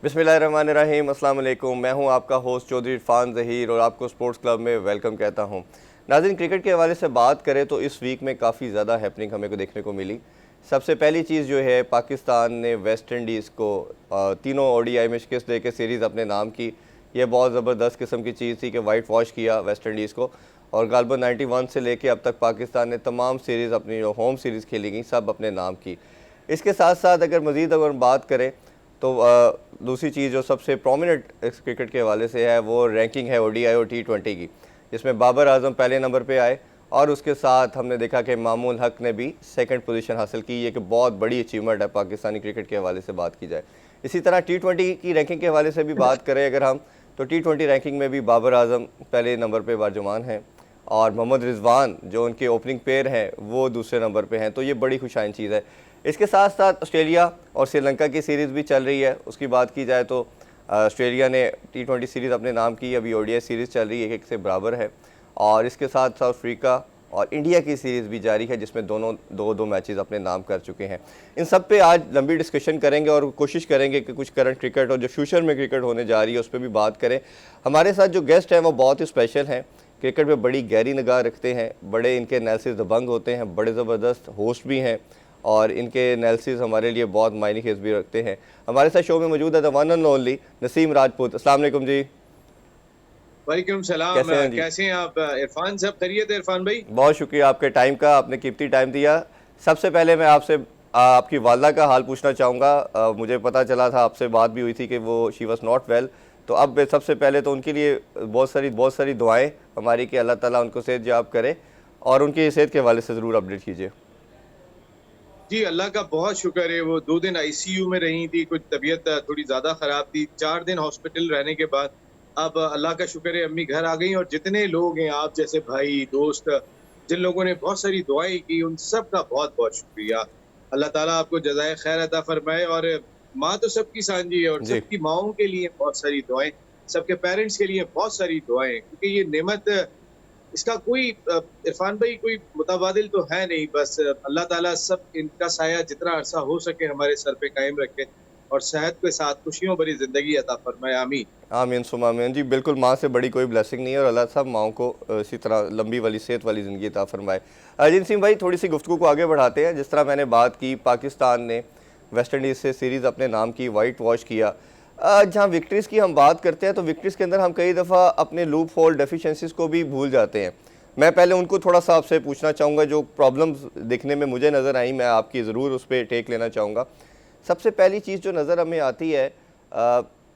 बिस्मिल्लाहिर्रहमानिर्रहीम, अस्सलाम वालेकुम। मैं हूं आपका होस्ट चौधरी इरफान ज़हीर और आपको स्पोर्ट्स क्लब में वेलकम कहता हूं। नाज़रीन, क्रिकेट के हवाले से बात करें तो इस वीक में काफ़ी ज़्यादा हैपनिंग हमें को देखने को मिली। सबसे पहली चीज़ जो है, पाकिस्तान ने वेस्ट इंडीज़ को तीनों ओडीआई में शिकस्त दे के सीरीज़ अपने नाम की। ये बहुत ज़बरदस्त किस्म की चीज़ थी कि वाइट वॉश किया वेस्ट इंडीज़ को, और गालबन 91 से लेके अब तक पाकिस्तान ने तमाम सीरीज़ अपनी जो होम सीरीज़ खेली गई सब अपने नाम की। इसके साथ साथ अगर मज़ीद अगर बात करें तो दूसरी चीज़ जो सबसे प्रोमिनेंट क्रिकेट के हवाले से है वो रैंकिंग है ओडीआई और टी20 की, जिसमें बाबर आजम पहले नंबर पे आए और उसके साथ हमने देखा कि मामून हक ने भी सेकंड पोजीशन हासिल की। ये कि बहुत बड़ी अचीवमेंट है पाकिस्तानी क्रिकेट के हवाले से बात की जाए। इसी तरह टी20 की रैंकिंग के हवाले से भी बात करें अगर हम, तो टी20 रैंकिंग में भी बाबर आजम पहले नंबर पर बारजुमान हैं और मोहम्मद रिजवान जो उनके ओपनिंग पेयर हैं वो दूसरे नंबर पर हैं। तो ये बड़ी खुशाइन चीज़ है। इसके साथ साथ ऑस्ट्रेलिया और श्रीलंका की सीरीज़ भी चल रही है। उसकी बात की जाए तो ऑस्ट्रेलिया ने टी20 सीरीज़ अपने नाम की, अभी ओडीआई सीरीज़ चल रही है, एक से बराबर है। और इसके साथ साउथ अफ्रीका और इंडिया की सीरीज़ भी जारी है, जिसमें दोनों दो मैचेस अपने नाम कर चुके हैं। इन सब पे आज लंबी डिस्कशन करेंगे और कोशिश करेंगे कि कुछ करंट क्रिकेट और जो फ्यूचर में क्रिकेट होने जा रही है उस पर भी बात करें। हमारे साथ जो गेस्ट हैं वो बहुत ही स्पेशल हैं, क्रिकेट में बड़ी गहरी निगाह रखते हैं, बड़े इनके एनालिसिस दबंग होते हैं, बड़े ज़बरदस्त होस्ट भी हैं और इनके एनालिसिस हमारे लिए बहुत मायने खेज भी रखते हैं। हमारे साथ शो में मौजूद है the one and only Naseem Rajput. अस्सलाम वालेकुम जी। वालेकुम सलाम। कैसे हैं आप इरफान साहब? खैरियत है इरफान भाई? बहुत शुक्रिया आपके टाइम का, आपने कीमती टाइम दिया। सबसे पहले मैं आपसे आपकी वालदा का हाल पूछना चाहूँगा। मुझे पता चला था, आपसे बात भी हुई थी कि वो शी वॉज नॉट वेल, तो अब सबसे पहले तो उनके लिए बहुत सारी दुआएं हमारी कि अल्लाह ताला उनको सेहत याब करे, और उनकी सेहत के हवाले से ज़रूर अपडेट कीजिए। जी, अल्लाह का बहुत शुक्र है। वो 2 दिन आईसीयू में रही थी, कुछ तबीयत थोड़ी ज़्यादा ख़राब थी। 4 दिन हॉस्पिटल रहने के बाद अब अल्लाह का शुक्र है अम्मी घर आ गई। और जितने लोग हैं, आप जैसे भाई, दोस्त, जिन लोगों ने बहुत सारी दुआएं की, उन सब का बहुत-बहुत शुक्रिया। अल्लाह ताला आपको जज़ाए खैर अता फरमाए। और माँ तो सबकी सांझी है और जी सबकी माँओं के लिए बहुत सारी दुआएँ, सबके पेरेंट्स के लिए बहुत सारी दुआएँ, क्योंकि ये नेमत, इसका कोई इरफान भाई कोई मुतबादिल तो है नहीं। बस अल्लाह ताला सब इनका साया जितना अरसा हो सके हमारे सर पे कायम रखे और सेहत के साथ खुशियों भरी जिंदगी अता फरमाए। आमीन आमीन सुमा आमीन। जी बिल्कुल, माँ से बड़ी कोई ब्लेसिंग नहीं है और अल्लाह साहब माँओं को इसी तरह लंबी वाली सेहत वाली ज़िंदगी अता फरमाए। अजीत सिंह भाई, थोड़ी सी गुफ्तगू को आगे बढ़ाते हैं। जिस तरह मैंने बात की, पाकिस्तान ने वेस्ट इंडीज़ से सीरीज़ अपने नाम की, वाइट वॉश किया। जहाँ विक्ट्रीज़ की हम बात करते हैं तो विक्ट्रीज़ के अंदर हम कई दफ़ा अपने लूप होल डेफिशिएंसीज़ को भी भूल जाते हैं। मैं पहले उनको थोड़ा सा आपसे पूछना चाहूँगा, जो प्रॉब्लम्स दिखने में मुझे नज़र आई, मैं आपकी ज़रूर उस पर टेक लेना चाहूँगा। सबसे पहली चीज़ जो नज़र हमें आती है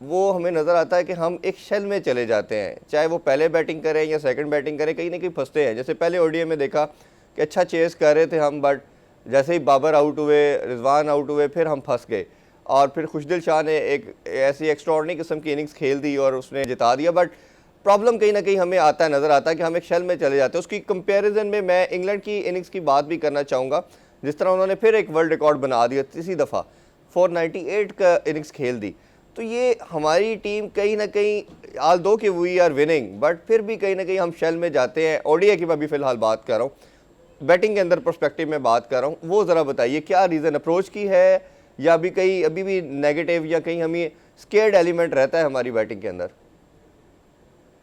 वो हमें नज़र आता है कि हम एक शेल में चले जाते हैं, चाहे वो पहले बैटिंग करें या सेकंड बैटिंग करें, कहीं ना कहीं फंसते हैं। जैसे पहले ओडीआई में देखा कि अच्छा चेस कर रहे थे हम, बट जैसे ही बाबर आउट हुए, रिजवान आउट हुए, फिर हम फंस गए। और फिर खुशदिल शाह ने एक ऐसी एक्स्ट्राऑर्डिनरी किस्म की इनिंग्स खेल दी और उसने जिता दिया। बट प्रॉब्लम कहीं ना कहीं हमें आता है, नज़र आता है कि हम एक शेल में चले जाते हैं। उसकी कंपैरिजन में मैं इंग्लैंड की इनिंग्स की बात भी करना चाहूँगा, जिस तरह उन्होंने फिर एक वर्ल्ड रिकॉर्ड बना दिया, तीसरी दफ़ा 498 का इनिंग्स खेल दी। तो ये हमारी टीम कहीं ना कहीं, आल दो कि वी आर विनिंग, बट फिर भी कहीं ना कहीं हम शेल में जाते हैं। ओडीआई की मैं भी फ़िलहाल बात कर रहा हूँ, बैटिंग के अंदर पर्सपेक्टिव में बात कर रहा हूँ। वो ज़रा बताइए क्या रीज़न, अप्रोच की है या अभी कहीं अभी भी नेगेटिव या कहीं हमें स्केर्ड एलिमेंट रहता है हमारी बैटिंग के अंदर?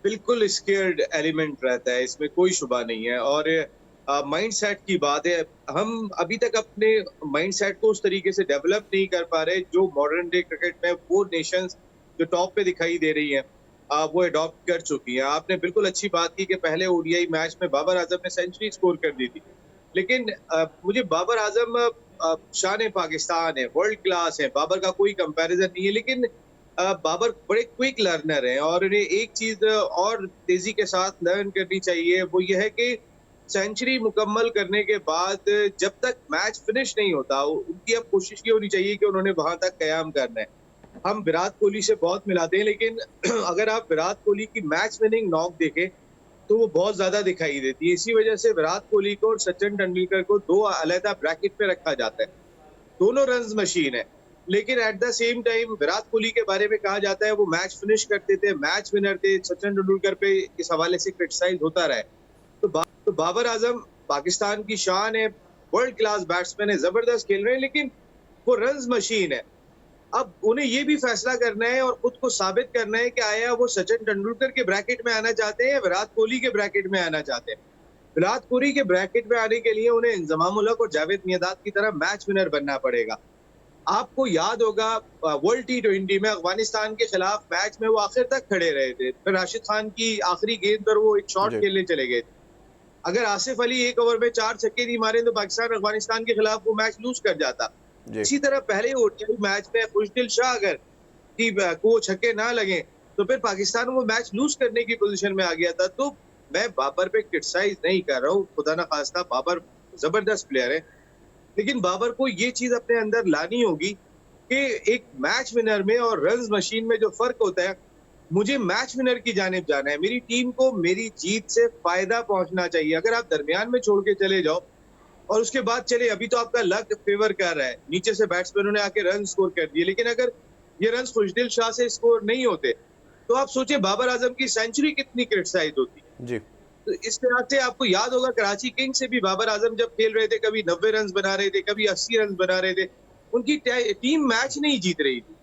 बिल्कुल स्केर्ड एलिमेंट रहता है, इसमें कोई शुबा नहीं है। और माइंड सेट की बात है, हम अभी तक अपने माइंड सेट को उस तरीके से डेवलप नहीं कर पा रहे जो मॉडर्न डे क्रिकेट में वो नेशंस जो टॉप पे दिखाई दे रही हैं, वो अडॉप्ट कर चुकी हैं। आपने बिल्कुल अच्छी बात की कि पहले ओडीआई मैच में बाबर आजम ने सेंचुरी स्कोर कर दी थी, लेकिन मुझे बाबर आजम शान पाकिस्तान है, वर्ल्ड क्लास है, बाबर का कोई कंपैरिजन नहीं है। लेकिन बाबर बड़े क्विक लर्नर हैं और इन्हें एक चीज और तेजी के साथ लर्न करनी चाहिए, वो ये है कि सेंचुरी मुकम्मल करने के बाद जब तक मैच फिनिश नहीं होता, उनकी अब कोशिश ये होनी चाहिए कि उन्होंने वहां तक कयाम करना है। हम विराट कोहली से बहुत मिलाते हैं, लेकिन अगर आप विराट कोहली की मैच विनिंग नॉक देखें तो वो बहुत ज्यादा दिखाई देती है। इसी वजह से विराट कोहली को और सचिन तेंदुलकर को दो अलग ब्रैकेट पे रखा जाता है। दोनों रन्स मशीन है, लेकिन eight the same time Virat Kohli के बारे में कहा जाता है वो मैच फिनिश करते थे, मैच विनर थे। सचिन तेंदुलकर पे इस हवाले से क्रिटिसाइज होता रहा है। तो बाबर आजम पाकिस्तान की शान है, वर्ल्ड क्लास बैट्समैन है, जबरदस्त खेल रहे हैं, लेकिन वो रन्स मशीन है। अब उन्हें ये भी फैसला करना है और खुद को साबित करना है कि आया वो सचिन तेंदुलकर के ब्रैकेट में आना चाहते हैं या विराट कोहली के ब्रैकेट में आना चाहते हैं। विराट कोहली के ब्रैकेट में आने के लिए उन्हें इंजमाम उल हक और जावेद मियांदाद की तरह मैच विनर बनना पड़ेगा। आपको याद होगा वर्ल्ड टी20 में अफगानिस्तान के खिलाफ मैच में वो आखिर तक खड़े रहे थे, फिर राशिद खान की आखिरी गेंद पर वो एक शॉट जी खेलने चले गए थे। अगर आसिफ अली एक ओवर में 4 छक्के नहीं मारे तो पाकिस्तान अफगानिस्तान के खिलाफ वो मैच लूज कर जाता। जी इसी तरह पहले ओडीआई मैच में खुशदिल शाह अगर की को छक्के ना लगे तो फिर पाकिस्तान वो मैच लूज करने की पोजीशन में आ गया था। तो मैं बाबर पे क्रिटिसाइज नहीं कर रहा हूँ, खुदा ना खास्ता बाबर जबरदस्त प्लेयर है, लेकिन बाबर को ये चीज अपने अंदर लानी होगी कि एक मैच विनर में और रन्स मशीन में जो फर्क होता है, मुझे मैच विनर की जानिब जाना है। मेरी टीम को मेरी जीत से फायदा पहुंचना चाहिए। अगर आप दरमियान में छोड़ के चले जाओ और उसके बाद चले, अभी तो आपका लक फेवर कर रहा है, नीचे से बैट्समैनों ने आके रन स्कोर कर दिए, लेकिन अगर ये रन खुशदिल शाह से स्कोर नहीं होते तो आप सोचिए बाबर आजम की सेंचुरी कितनी क्रिटिसाइज होती। जी तो इस तरह से आपको याद होगा कराची किंग्स से भी बाबर आजम जब खेल रहे थे, कभी 90 रन बना रहे थे, कभी 80 रन बना रहे थे, उनकी टीम मैच नहीं जीत रही थी।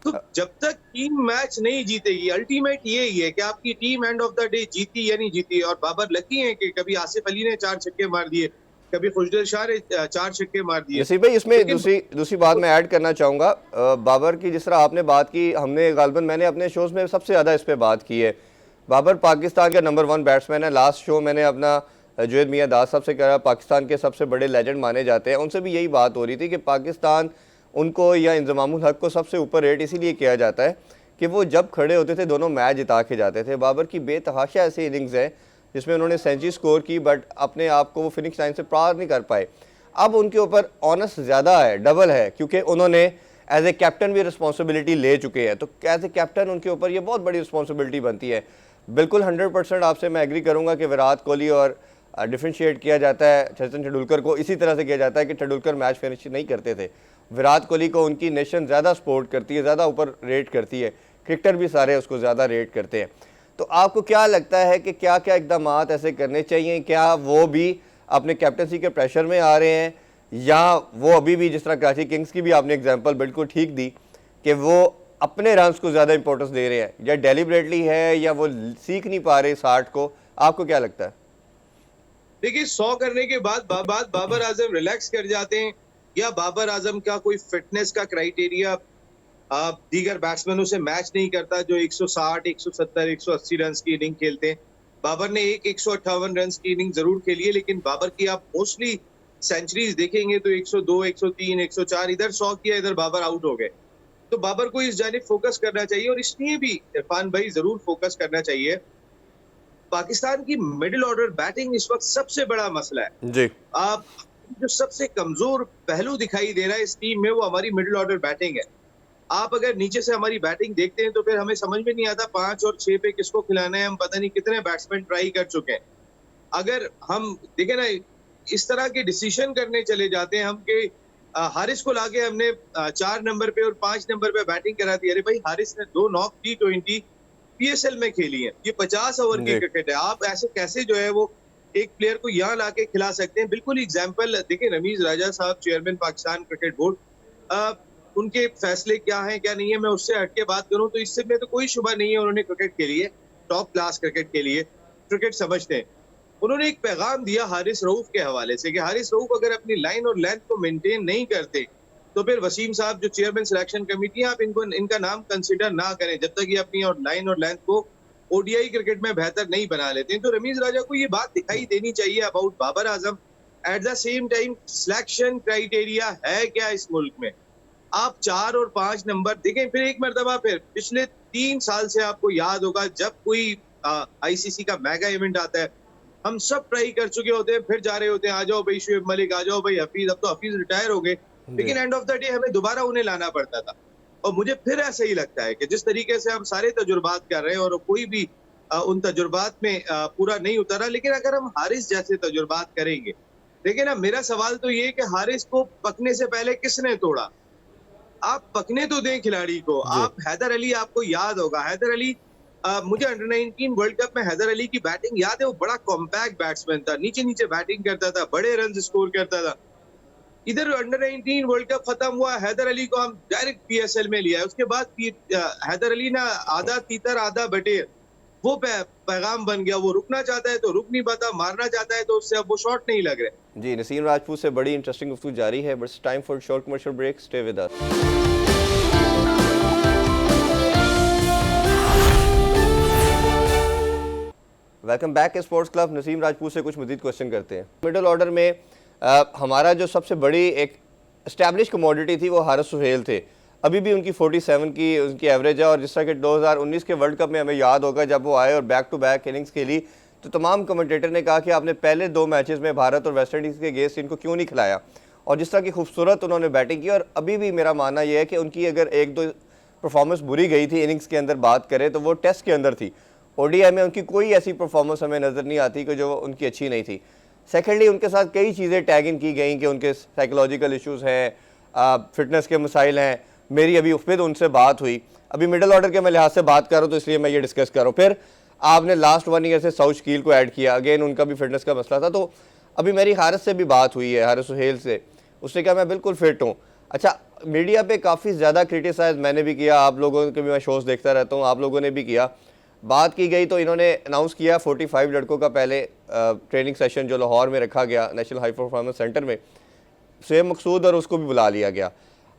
तो जब तक टीम मैच नहीं जीतेगी, अल्टीमेट यही है कि आपकी team end of the day जीती या नहीं जीती। और बाबर लकी है कि कभी आसिफ अली ने 4 छक्के मार दिए, कभी खुशदिल शाह ने 4 छक्के मार दिए। नसीब भाई, इसमें लेकिन दूसरी बात मैं ऐड करना चाहूँगा। बाबर की जिस तरह आपने बात की, हमने गालबन मैंने अपने शोज़ में सबसे ज़्यादा इस पर बात की है। बाबर पाकिस्तान का नंबर 1 बैट्समैन है। लास्ट शो मैंने अपना जावेद मियांदाद साहब से कहा, पाकिस्तान के सबसे बड़े लेजेंड माने जाते हैं, उनसे भी यही बात हो रही थी कि पाकिस्तान उनको या इंजमाम उल हक को सबसे ऊपर रेट इसीलिए किया जाता है कि वो जब खड़े होते थे दोनों मैच जिता के जाते थे। बाबर की बेतहाशा ऐसी इनिंग्स है जिसमें उन्होंने सेंचुरी स्कोर की, बट अपने आप को वो फिनिश लाइन से पार नहीं कर पाए। अब उनके ऊपर ऑनस ज़्यादा है, डबल है, क्योंकि उन्होंने एज ए कैप्टन भी रिस्पॉन्सिबिलिटी ले चुके हैं। तो एज ए कैप्टन उनके ऊपर ये बहुत बड़ी रिस्पॉन्सिबिलिटी बनती है। बिल्कुल 100% आपसे मैं एग्री करूँगा कि विराट कोहली और डिफ्रेंशिएट किया जाता है सचिन तेंदुलकर को इसी तरह से किया जाता है कि तेंदुलकर मैच फिनिश नहीं करते थे। विराट कोहली को उनकी नेशन ज़्यादा सपोर्ट करती है, ज़्यादा ऊपर रेट करती है, क्रिकेटर भी सारे उसको ज़्यादा रेट करते हैं। तो आपको क्या लगता है कि क्या क्या इकदाम ऐसे करने चाहिए? क्या वो भी अपने कैप्टनसी के प्रेशर में आ रहे हैं, या वो अभी भी जिस तरह कराची किंग्स की भी आपने एग्जांपल बिल्कुल ठीक दी कि वो अपने रन्स को ज़्यादा इंपॉर्टेंस दे रहे हैं, या डेलिबरेटली है, या वो सीख नहीं पा रहे 60 को? आपको क्या लगता है? देखिए 100 करने के बाद बाबर आजम रिलैक्स कर जाते हैं, या बाबर आजम का कोई फिटनेस का क्राइटेरिया दीगर बैट्समैनों से मैच नहीं करता जो 160, 170, 180 रन की इनिंग खेलते हैं। बाबर ने एक 158 रन की इनिंग जरूर खेली है, लेकिन बाबर की आप मोस्टली सेंचुरीज देखेंगे तो 102, 103, 104, इधर 100 किया, इधर बाबर आउट हो गए। तो बाबर को इस जानिब फोकस करना चाहिए, और इसलिए भी इरफान भाई जरूर फोकस करना चाहिए। पाकिस्तान की मिडिल ऑर्डर बैटिंग इस वक्त सबसे बड़ा मसला है। जी आप जो सबसे कमजोर पहलू दिखाई दे रहा है इस टीम में वो हमारी मिडिल ऑर्डर बैटिंग है। आप अगर नीचे से हमारी बैटिंग देखते हैं तो फिर हमें समझ में नहीं आता 5 और 6 पे किसको खिलाना है। हम पता नहीं कितने बैट्समैन ट्राई कर चुके हैं। अगर हम देखें ना, इस तरह के डिसीजन करने चले जाते हैं हम कि हारिस को लाके हमने 4 नंबर पे और 5 नंबर पे बैटिंग करा दी। अरे भाई, हारिस ने 2 नॉक T20 पीएसएल में खेली है, ये 50 ओवर की क्रिकेट है। आप ऐसे कैसे जो है वो एक प्लेयर को यहाँ लाके खिला सकते हैं? बिल्कुल एग्जाम्पल देखिए, रमीज राजा साहब चेयरमैन पाकिस्तान क्रिकेट बोर्ड, उनके फैसले क्या हैं क्या नहीं है, मैं उससे हटके बात करूं तो इससे में तो कोई शुबा नहीं है, उन्होंने क्रिकेट खेली है, टॉप क्लास क्रिकेट के लिए क्रिकेट समझते हैं। उन्होंने एक पैगाम दिया हारिस रऊफ के हवाले से कि हारिस रऊफ अगर अपनी लाइन और लेंथ को मेंटेन नहीं करते तो फिर वसीम साहब जो चेयरमैन सिलेक्शन कमेटी है, आप इनका नाम कंसिडर ना करें जब तक ये अपनी और लाइन और लेंथ को ओडीआई क्रिकेट में बेहतर नहीं बना लेते हैं। तो रमीज राजा को ये बात दिखाई देनी चाहिए about Babar Azam. At the same time selection criteria है क्या इस मुल्क में? आप 4 और 5 नंबर देखें, फिर एक मरतबा फिर पिछले 3 साल से आपको याद होगा जब कोई आईसीसी का मेगा इवेंट आता है, हम सब ट्राई कर चुके होते हैं, फिर जा रहे होते हैं, आ जाओ भाई शुएब मलिक, आ जाओ भाई हफीज। अब तो हफीज रिटायर हो गए, लेकिन एंड ऑफ द डे हमें दोबारा उन्हें लाना पड़ता था। और मुझे फिर ऐसा ही लगता है कि जिस तरीके से हम सारे तजुर्बात कर रहे हैं और कोई भी उन तजुर्बात में पूरा नहीं उतरा, लेकिन अगर हम हारिस जैसे तजुर्बात करेंगे, देखिए ना, मेरा सवाल तो ये कि हारिस को पकने से पहले किसने तोड़ा? आप पकने तो दें खिलाड़ी को। आप हैदर अली, आपको याद होगा हैदर अली, मुझे अंडर 19 वर्ल्ड कप में हैदर अली की बैटिंग याद है। वो बड़ा कॉम्पैक्ट बैट्समैन था, नीचे नीचे बैटिंग करता था, बड़े रन स्कोर करता था। इधर अंडर 19 वर्ल्ड कप खत्म हुआ, हैदर अली को हम डायरेक्ट पीएसएल में लिया, उसके बाद हैदर अली ना आधा तीतर आधा बटेर, वो पैगाम बन गया। वो रुकना चाहता है तो रुक नहीं पाता, मारना चाहता है तो उससे अब वो शॉट नहीं लग रहे। जी, नसीम राजपूत से बड़ी इंटरेस्टिंग गुफ्तगू जारी है, but time for short commercial break, stay with us. Welcome back sports club. Naseem Rajput से कुछ मजीद क्वेश्चन करते हैं। मिडल ऑर्डर में हमारा जो सबसे बड़ी एक एस्टैब्लिश कमोडिटी थी वो हारिस सुहेल थे। अभी भी उनकी 47 की उनकी एवरेज है, और जिस तरह के 2019 के वर्ल्ड कप में हमें याद होगा जब वो आए और बैक टू बैक इनिंग्स खेली, तो तमाम कमेंटेटर ने कहा कि आपने पहले 2 मैचेस में भारत और वेस्ट इंडीज़ के अगेंस्ट इनको क्यों नहीं खिलाया, और जिस तरह की खूबसूरत उन्होंने बैटिंग की। और अभी भी मेरा मानना यह है कि उनकी अगर 1-2 परफॉर्मेंस बुरी गई थी इनिंग्स के अंदर बात करें तो वो टेस्ट के अंदर थी। ओडीआई में उनकी कोई ऐसी परफॉर्मेंस हमें नज़र नहीं आती कि जो उनकी अच्छी नहीं थी। सेकेंडली, उनके साथ कई चीज़ें टैग इन की गई कि उनके साइकोलॉजिकल इश्यूज़ हैं, फिटनेस के मसाइल हैं। मेरी अभी उस पर उनसे बात हुई, अभी मिडल ऑर्डर के मैं लिहाज से बात कर रहा हूँ तो इसलिए मैं ये डिस्कस कर रहा हूँ। फिर आपने लास्ट 1 ईयर से साउथ शकील को ऐड किया, अगेन उनका भी फिटनेस का मसला था। तो अभी मेरी हारिस से भी बात हुई है, हारिस सुहेल से, उसने कहा मैं बिल्कुल फिट हूँ। अच्छा, मीडिया पे काफ़ी ज़्यादा क्रिटिसाइज मैंने भी किया, आप लोगों के भी मैं शोज़ देखता रहता हूँ, आप लोगों ने भी किया। बात की गई तो इन्होंने अनाउंस किया 45 लड़कों का पहले ट्रेनिंग सेशन जो लाहौर में रखा गया नेशनल हाई परफॉर्मेंस सेंटर में, शुएब मकसूद और उसको भी बुला लिया गया।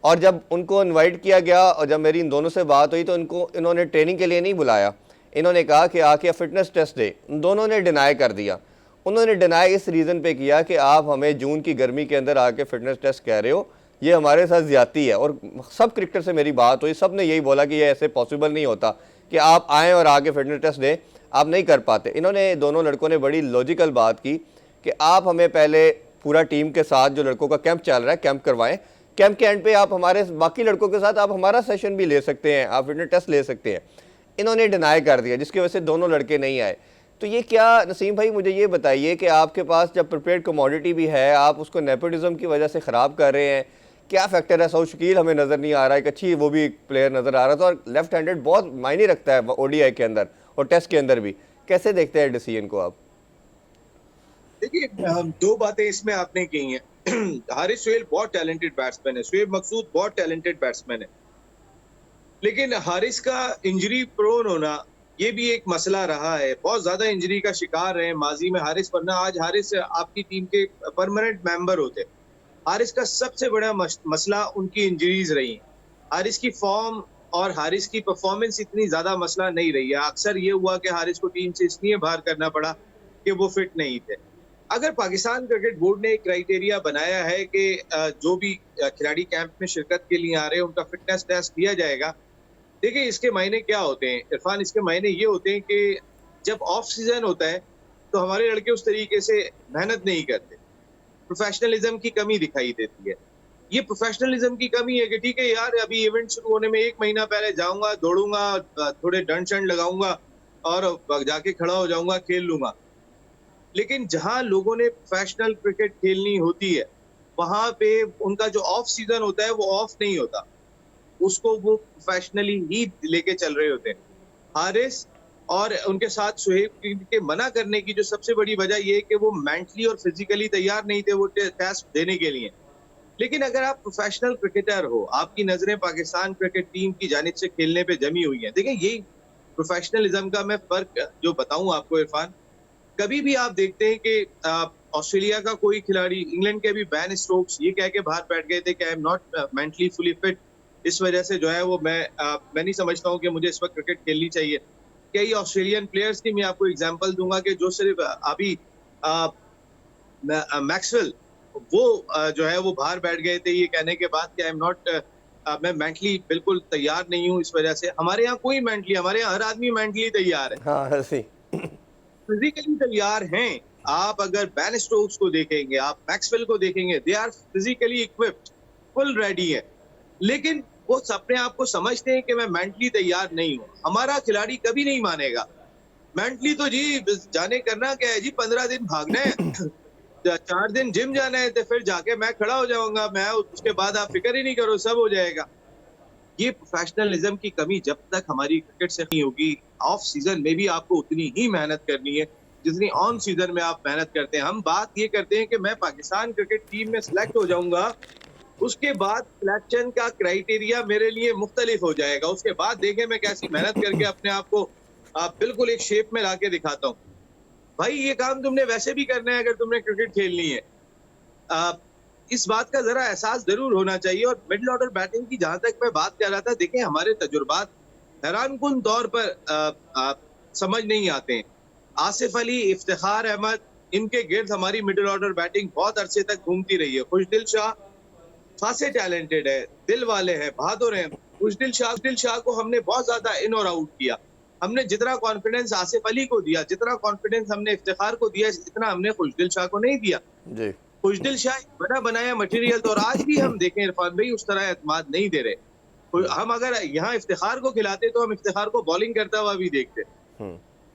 और जब उनको इनवाइट किया गया और जब मेरी इन दोनों से बात हुई तो इन्होंने ट्रेनिंग के लिए नहीं बुलाया, इन्होंने कहा कि आके फिटनेस टेस्ट दे। उन दोनों ने डिनाई कर दिया। उन्होंने डिनाई इस रीज़न पे किया कि आप हमें जून की गर्मी के अंदर आके फिटनेस टेस्ट कह रहे हो, ये हमारे साथ ज़्यादती है। और सब क्रिकेटर से मेरी बात हुई, सब ने यही बोला कि ये ऐसे पॉसिबल नहीं होता कि आप आएँ और आके फिटनेस टेस्ट दें, आप नहीं कर पाते। इन्होंने दोनों लड़कों ने बड़ी लॉजिकल बात की कि आप हमें पहले पूरा टीम के साथ जो लड़कों का कैंप चल रहा है कैंप करवाएं, कैंप के एंड पे आप हमारे बाकी लड़कों के साथ आप हमारा सेशन भी ले सकते हैं, आप फिटनेस टेस्ट ले सकते हैं। इन्होंने डिनाई कर दिया, जिसकी वजह से दोनों लड़के नहीं आए। तो ये क्या नसीम भाई, मुझे ये बताइए कि आपके पास जब प्रिपेयर्ड कमोडिटी भी है, आप उसको नेपोटिज्म की वजह से ख़राब कर रहे हैं, क्या फैक्टर है? साउथ शकील हमें नज़र नहीं आ रहा है, एक अच्छी वो भी प्लेयर नज़र आ रहा था, और लेफ्ट हैंडेड बहुत मायने रखता है ओडीआई के अंदर और टेस्ट के अंदर भी। कैसे देखते हैं डिसीजन को आप? देखिए, 2 बातें इसमें आपने की हैं। हारिस सुहेल बहुत टैलेंटेड बैट्समैन है, शुएब मकसूद बहुत टैलेंटेड बैट्समैन है, लेकिन हारिस का इंजरी प्रोन होना ये भी एक मसला रहा है। बहुत ज्यादा इंजरी का शिकार रहे माजी में हारिस, वरना आज हारिस आपकी टीम के परमानेंट मेंबर होते। हारिस का सबसे बड़ा मसला उनकी इंजरीज रही हैं। हारिस की फॉर्म और हारिस की परफॉर्मेंस इतनी ज्यादा मसला नहीं रही है। अक्सर ये हुआ कि हारिस को टीम से इसलिए बाहर करना पड़ा कि वो फिट नहीं थे। अगर पाकिस्तान क्रिकेट बोर्ड ने एक क्राइटेरिया बनाया है कि जो भी खिलाड़ी कैंप में शिरकत के लिए आ रहे हैं उनका फिटनेस टेस्ट दिया जाएगा, देखिए इसके मायने क्या होते हैं इरफान, इसके मायने ये होते हैं कि जब ऑफ सीजन होता है तो हमारे लड़के उस तरीके से मेहनत नहीं करते, प्रोफेशनलिज्म की कमी दिखाई देती है। ये प्रोफेशनलिज्म की कमी है कि ठीक है यार, अभी इवेंट शुरू होने में 1 महीना पहले जाऊंगा, दौड़ूंगा, थोड़े डंड शंड लगाऊंगा और जाके खड़ा हो जाऊंगा, खेल लूंगा। लेकिन जहां लोगों ने प्रोफेशनल क्रिकेट खेलनी होती है वहां पे उनका जो ऑफ सीजन होता है वो ऑफ नहीं होता, उसको वो प्रोफेशनली ही लेके चल रहे होते हैं। हारिस और उनके साथ शुएब के मना करने की जो सबसे बड़ी वजह ये है कि वो मेंटली और फिजिकली तैयार नहीं थे वो टेस्ट देने के लिए। लेकिन अगर आप प्रोफेशनल क्रिकेटर हो, आपकी नजरें पाकिस्तान क्रिकेट टीम की जानिब से खेलने पे जमी हुई हैं, देखिए यही प्रोफेशनलिज्म का मैं फर्क जो बताऊं आपको इरफान, कभी भी आप देखते हैं कि ऑस्ट्रेलिया का कोई खिलाड़ी, इंग्लैंड के भी बैन स्टोक्स ये कह के बाहर बैठ गए थे कि I am not mentally fully fit, इस वजह से जो है वो मैं नहीं समझता हूँ कि मुझे इस वक्त क्रिकेट खेलनी चाहिए। कई ऑस्ट्रेलियन प्लेयर्स की मैं आपको एग्जांपल दूंगा कि जो सिर्फ अभी मैक्सवेल वो जो है वो बाहर बैठ गए थे ये कहने के बाद कि आई एम नॉट, मैं मेंटली बिल्कुल तैयार नहीं हूँ इस वजह से। हमारे यहाँ कोई मेंटली, हमारे यहाँ हर आदमी मेंटली तैयार है, हाँ ऐसे फिजिकली तैयार हैं। आप अगर बैन स्टोक्स को देखेंगे, आप मैक्सवेल को देखेंगे, they are physically equipped, full ready है, लेकिन वो अपने आप को समझते हैं कि मैं मेंटली तैयार नहीं हूँ। हमारा खिलाड़ी कभी नहीं मानेगा। मेंटली तो जी जाने करना क्या है जी, 15 दिन भागना है, 4 दिन जिम जाना है, तो फिर जाके मैं खड़ा हो जाऊंगा, मैं उसके बाद आप फिक्र ही नहीं करो, सब हो जाएगा। ये प्रोफेशनलिज्म की कमी जब तक हमारी क्रिकेट से नहीं होगी, ऑफ सीजन में भी आपको उतनी ही मेहनत करनी है जितनी ऑन सीजन में आप मेहनत करते हैं। हम बात ये करते हैं कि मैं पाकिस्तान क्रिकेट टीम में सिलेक्ट हो जाऊंगा, उसके बाद सिलेक्शन का क्राइटेरिया मेरे लिए मुख्तलिफ हो जाएगा। उसके बाद देखें मैं कैसी मेहनत करके अपने आप को बिल्कुल एक शेप में लाके दिखाता हूँ। भाई ये काम तुमने वैसे भी करना है अगर तुमने क्रिकेट खेलनी है। आ, इस बात का जरा एहसास जरूर होना चाहिए। और मिडिल ऑर्डर बैटिंग की जहां तक मैं बात कर रहा था, देखें हमारे तजुर्बात हैरानकुन तौर पर समझ नहीं आते हैं। आसिफ अली, इफ्तिखार अहमद, इनके गिर्द हमारी मिडिल ऑर्डर बैटिंग बहुत अरसे तक घूमती रही है। खुशदिल शाह खासे टैलेंटेड है, दिल वाले हैं, बहादुर हैं। खुशदिल शाह को हमने बहुत ज्यादा इन और आउट किया। हमने जितना कॉन्फिडेंस आसिफ अली को दिया, जितना कॉन्फिडेंस हमने इफ्तिखार को दिया, इतना हमने खुशदिल शाह को नहीं दिया। जी। खुशदिल शाह बना बनाया मटेरियल, तो और आज भी हम देखें इरफान भाई उस तरह एतमाद नहीं दे रहे। हम अगर यहाँ इफ्तिखार को खिलाते तो हम इफ्तिखार को बॉलिंग करता हुआ भी देखते।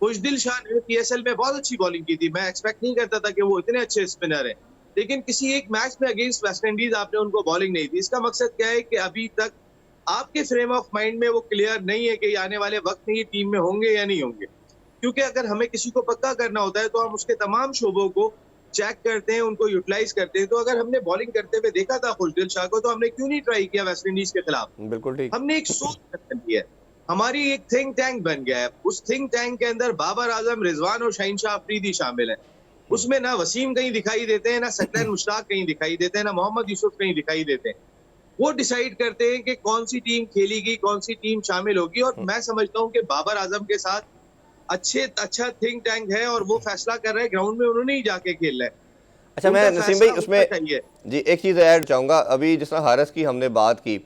खुशदिल शाह ने पीएसएल में बहुत अच्छी बॉलिंग की थी। मैं एक्सपेक्ट नहीं करता था कि वो इतने अच्छे स्पिनर हैं, लेकिन किसी एक मैच में अगेंस्ट वेस्ट इंडीज आपने उनको बॉलिंग नहीं दी। इसका मकसद क्या है कि अभी तक आपके फ्रेम ऑफ माइंड में वो क्लियर नहीं है कि आने वाले वक्त में ये टीम में होंगे या नहीं होंगे। क्योंकि अगर हमें किसी को पक्का करना होता है तो हम उसके तमाम शोबों को चेक करते हैं, उनको यूटिलाइज करते हैं। तो अगर हमने बॉलिंग करते हुए देखा था खुशदिल शाह को, तो हमने क्यों नहीं ट्राई किया वेस्ट इंडीज के खिलाफ? बिल्कुल ठीक। हमने एक सोच बन दी है, हमारी एक थिंक टैंक बन गया है। उस थिंक टैंक के अंदर बाबर आजम, रिजवान और शहीनशाह अफरीदी शामिल है। उसमें ना वसीम कहीं दिखाई देते हैं, ना सकलैन मुश्ताक कहीं दिखाई देते हैं, ना मोहम्मद यूसुफ कहीं दिखाई देते हैं। वो डिसाइड करते हैं कि कौन सी टीम खेलेगी, कौन सी टीम शामिल होगी। और मैं समझता हूँ कि बाबर आजम के साथ अच्छा थिंक टैंक है और वो फैसला कर रहे हैं, ग्राउंड में उन्होंने ही जाके खेलना है। अच्छा, मैं नसीम भाई उसमें जी एक चीज़ ऐड चाहूँगा। अभी जिस तरह हारिस की हमने बात की,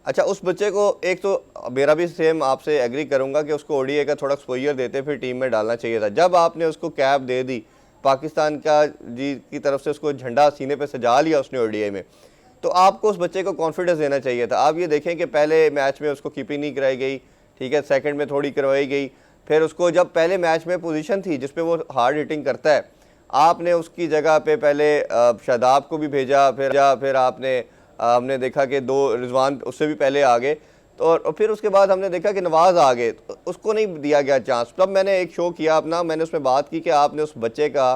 अच्छा उस बच्चे को, एक तो मेरा भी सेम आपसे एग्री करूँगा कि उसको ओडीआई का थोड़ा एक्सपोजर देते फिर टीम में डालना चाहिए था। जब आपने उसको कैप दे दी पाकिस्तान का जी की तरफ से, उसको झंडा सीने पे सजा लिया उसने ओडीआई में, तो आपको उस बच्चे को कॉन्फिडेंस देना चाहिए था। आप ये देखें कि पहले मैच में उसको कीपिंग नहीं कराई गई, ठीक है, सेकंड में थोड़ी करवाई गई, फिर उसको जब पहले मैच में पोजीशन थी जिस पे वो हार्ड हिटिंग करता है, आपने उसकी जगह पे पहले शादाब को भी भेजा, फिर आपने हमने देखा कि दो रिजवान उससे भी पहले आ गए, तो और फिर उसके बाद हमने देखा कि नवाज़ आ गए, तो उसको नहीं दिया गया चांस। तब मैंने एक शो किया अपना, मैंने उसमें बात की कि आपने उस बच्चे का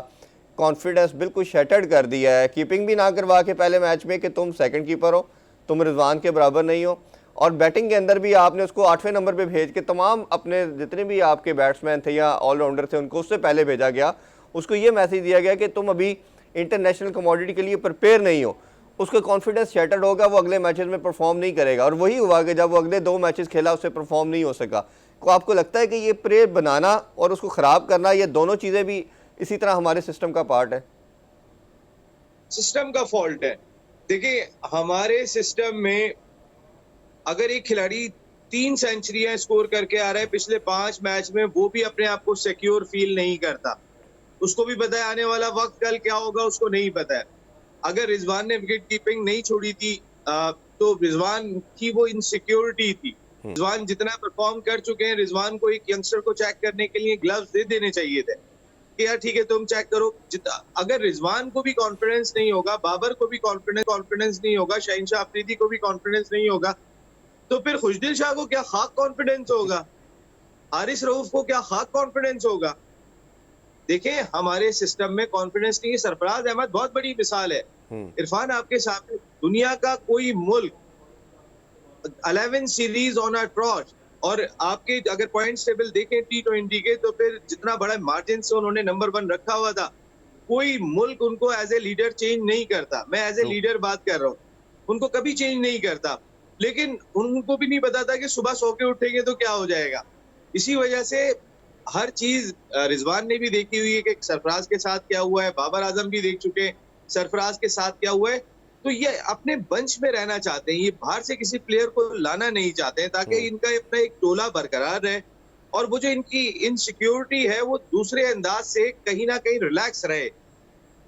कॉन्फिडेंस बिल्कुल शैटर्ड कर दिया है, कीपिंग भी ना करवा के पहले मैच में कि तुम सेकंड कीपर हो, तुम रिजवान के बराबर नहीं हो, और बैटिंग के अंदर भी आपने उसको 8वें नंबर पे भेज के तमाम अपने जितने भी आपके बैट्समैन थे या ऑलराउंडर थे उनको उससे पहले भेजा गया। उसको ये मैसेज दिया गया कि तुम अभी इंटरनेशनल कमोडिटी के लिए प्रिपेयर नहीं हो। उसका कॉन्फिडेंस शैटर्ड होगा, वो अगले मैचेस में परफॉर्म नहीं करेगा, और वही हुआ कि जब वो अगले 2 मैचेस खेला उससे परफॉर्म नहीं हो सका। तो आपको लगता है कि ये प्लेयर बनाना और उसको ख़राब करना, ये दोनों चीज़ें भी इसी तरह हमारे सिस्टम का पार्ट है? सिस्टम का फॉल्ट है। देखिए हमारे सिस्टम में अगर एक खिलाड़ी 3 सेंचुरियां स्कोर करके आ रहा है पिछले 5 मैच में, वो भी अपने आप को सिक्योर फील नहीं करता। उसको भी पता है आने वाला वक्त कल क्या होगा, उसको नहीं पता है। अगर रिजवान ने विकेट कीपिंग नहीं छोड़ी थी तो रिजवान की वो इनसिक्योरिटी थी। रिजवान जितना परफॉर्म कर चुके हैं, रिजवान को एक यंगस्टर को चेक करने के लिए ग्लव्स दे देने चाहिए थे कि यार ठीक है तुम चेक करो। अगर रिजवान को भी कॉन्फिडेंस नहीं होगा, बाबर को भी कॉन्फिडेंस नहीं होगा, शहीनशाह अफरीदी को भी कॉन्फिडेंस नहीं होगा, तो फिर खुशदिल शाह को क्या खाक कॉन्फिडेंस होगा? हारिस रऊफ को क्या खाक कॉन्फिडेंस होगा? देखें हमारे सिस्टम में कॉन्फिडेंस नहीं है। सरफराज अहमद बहुत बड़ी मिसाल है। इरफान आपके सामने दुनिया का कोई मुल्क 11 सीरीज ऑन अ ट्रॉट, और आपके अगर पॉइंट्स टेबल देखें T20 के, तो फिर जितना बड़ा मार्जिन से उन्होंने नंबर 1 रखा हुआ था, कोई मुल्क उनको एज ए लीडर चेंज नहीं करता। मैं एज ए लीडर बात कर रहा हूँ, उनको कभी चेंज नहीं करता। लेकिन उनको भी नहीं पता था कि सुबह सो के उठेंगे तो क्या हो जाएगा। इसी वजह से हर चीज रिजवान ने भी देखी हुई है कि सरफराज के साथ क्या हुआ है, बाबर आजम भी देख चुके हैं सरफराज के साथ क्या हुआ है। तो ये अपने बंच में रहना चाहते हैं, ये बाहर से किसी प्लेयर को लाना नहीं चाहते हैं ताकि इनका अपना एक टोला बरकरार रहे, और वो जो इनकी इनसिक्योरिटी है वो दूसरे अंदाज से कहीं ना कहीं रिलैक्स रहे।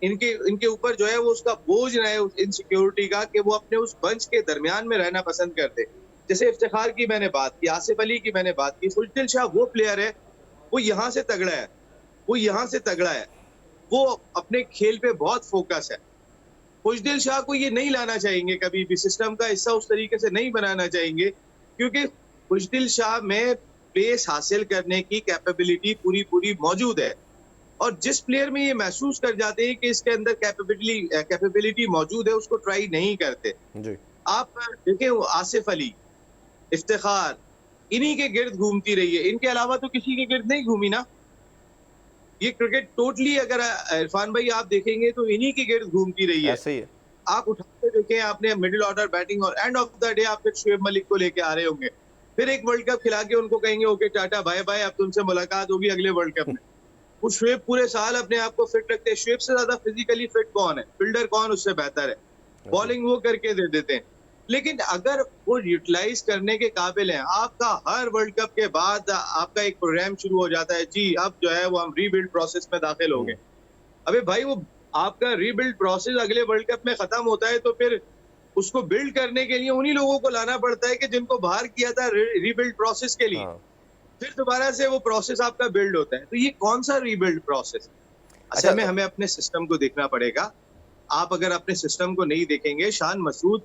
इनके ऊपर जो है वो उसका बोझ ना है उस इनसिक्योरिटी का, कि वो अपने उस बंच के दरमियान में रहना पसंद करते। जैसे इफ्तिखार की मैंने बात की, आसिफ अली की मैंने बात की, खुशदिल शाह वो प्लेयर है, वो यहाँ से तगड़ा है, वो अपने खेल पे बहुत फोकस है। खुशदिल शाह को ये नहीं लाना चाहेंगे, कभी भी सिस्टम का हिस्सा उस तरीके से नहीं बनाना चाहेंगे, क्योंकि खुशदिल शाह में पेस हासिल करने की कैपेबिलिटी पूरी मौजूद है। और जिस प्लेयर में ये महसूस कर जाते हैं कि इसके अंदर कैपेबिलिटी मौजूद है, उसको ट्राई नहीं करते। जी। आप देखें वो आसिफ अली, इफ्तिखार, इन्हीं के गिर्द घूमती रही है, इनके अलावा तो किसी के गिर्द नहीं घूमी ना। ये क्रिकेट टोटली अगर इरफान भाई आप देखेंगे तो इन्हीं के गिर्द घूमती रही है। ऐसे ही है। आप उठा के देखें, आपने मिडिल ऑर्डर बैटिंग और एंड ऑफ द डे आप फिर शुएब मलिक को लेके आ रहे होंगे, फिर एक वर्ल्ड कप खिला के उनको कहेंगे ओके टाटा बाय बाय, अब तुमसे मुलाकात होगी अगले वर्ल्ड कप में। वो शुएब पूरे साल अपने आप को फिट रखते हैं। शुएब से ज्यादा फिजिकली फिट कौन है? फील्डर कौन उससे बेहतर है? बॉलिंग वो करके दे देते हैं। लेकिन अगर वो यूटिलाइज करने के काबिल हैं, आपका हर वर्ल्ड कप के बाद आपका एक प्रोग्राम शुरू हो जाता है, जी अब जो है वो हम रीबिल्ड प्रोसेस में दाखिल हो गए। अबे भाई, वो आपका रीबिल्ड प्रोसेस अगले वर्ल्ड कप में खत्म होता है, तो फिर उसको बिल्ड करने के लिए उन्हीं लोगों को लाना पड़ता है कि जिनको बाहर किया था रीबिल्ड प्रोसेस के लिए। हाँ। फिर दोबारा से वो प्रोसेस आपका बिल्ड होता है। तो ये कौन सा रीबिल्ड प्रोसेस? अच्छा। असल में हमें अपने सिस्टम को देखना पड़ेगा। आप अगर अपने सिस्टम को नहीं देखेंगे, शान मसूद,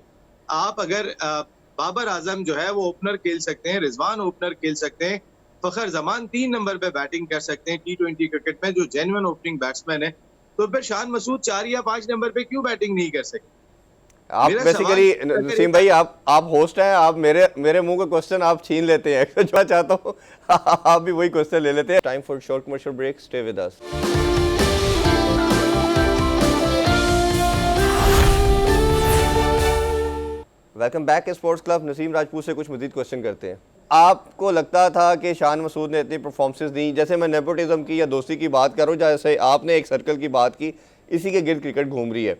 आप अगर बाबर आजम जो है वो ओपनर खेल सकते हैं, रिजवान ओपनर खेल सकते हैं, फखर जमान 3 नंबर पे बैटिंग कर सकते हैं T20 क्रिकेट में, जो जेन्युइन ओपनिंग बैट्समैन है, तो फिर शान मसूद 4 या 5 नंबर पे क्यों बैटिंग नहीं कर सकते? आप मेरा बेसिकली सवाल नसीम भाई, आप होस्ट हैं, आप मेरे मुंह का क्वेश्चन आप छीन लेते हैं। जो मैं चाहता हूँ आप भी वही क्वेश्चन ले लेते हैं। Time for short commercial break, stay with us. Welcome back sports club. Naseem Rajput से कुछ मजीद क्वेश्चन करते हैं। आपको लगता था कि शान मसूद ने इतनी परफॉर्मेंसेस दी, जैसे मैं नेपोटिज्म की या दोस्ती की बात करूं, जैसे आपने एक सर्कल की बात की, इसी के गिर्द क्रिकेट घूम रही है।